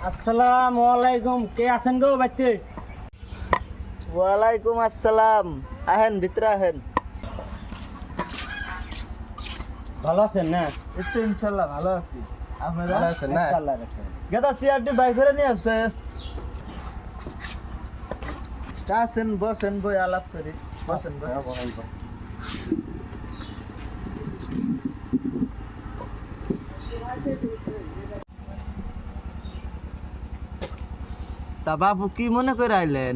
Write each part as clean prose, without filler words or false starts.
আসসালামু আলাইকুম, কে আছেন গো বাইতে? ওয়ালাইকুম আসসালাম। আহেন ভিতরে আহেন। ভালো আছেন না? একটু ইনশাল্লাহ ভালো আছি। আপনারা ভালো আছেন না? আল্লাহ রাখে। গেদা সিআরটি বাইক করে নিয়ে আসছে। আসেন বসেন, বই আলাপ করি। বসেন বসেন। তা বাবু কি মনে করে আইলেন?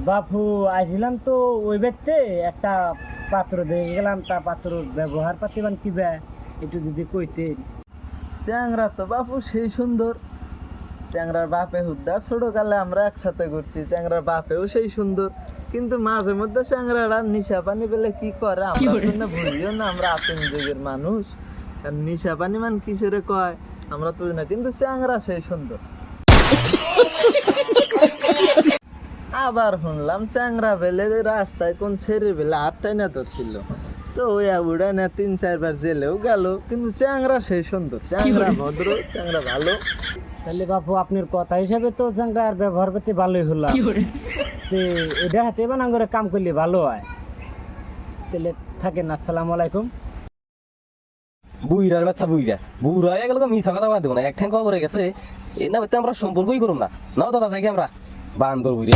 বাপু আইছিলাম তো ওই ব্যক্তি একটা পাত্র দেখে গেলাম, তা পাত্র ব্যবহার পাতিবান কিবা একটু যদি কইতেন। চ্যাংরা তো বাপু সেই সুন্দর। চ্যাংরার বাপে হুদ্দা ছোট কালে আমরা একসাথে ঘুরছি। চ্যাংরার বাপেও সেই সুন্দর, কিন্তু মাঝে মধ্যে চ্যাংরারা নিশা পানি পেলে কি করে আমরা জন্য ভুলিও না। আমরা আতঙ্ক যুগের মানুষ, আর নিশা পানি মান কিসেরে কয় আমরা তো না, কিন্তু চ্যাংরা সেই সুন্দর। আবার শুনলাম চ্যাংরা বেলে রাস্তায় কোন ছেড়ে বেলে আটটাই না ধরছিল, তো ওই উড়াই না 3-4 বার জেলেও গেল, কিন্তু চ্যাংরা সেই সুন্দর। চ্যাংরা ভদ্র, চ্যাংরা ভালো। তাহলে বাপু আপনার কথা হিসাবে তো জাংরার ব্যবহার পাতি ভালোই হলো। তো এটা হাতে বানান করে কাম করলে ভালো হয়। তাহলে থাকেন। আসসালামু আলাইকুম। বুইরার বাচ্চা বুইরা বুড়া হয়ে গেল, মিশা কথা বাদ দেবো না। এক ঠ্যাং খবরে গেছে এ না হইতে আমরা সম্পর্কই করুম না। নাও দাদা যাই আমরা বান্দর বুইরা।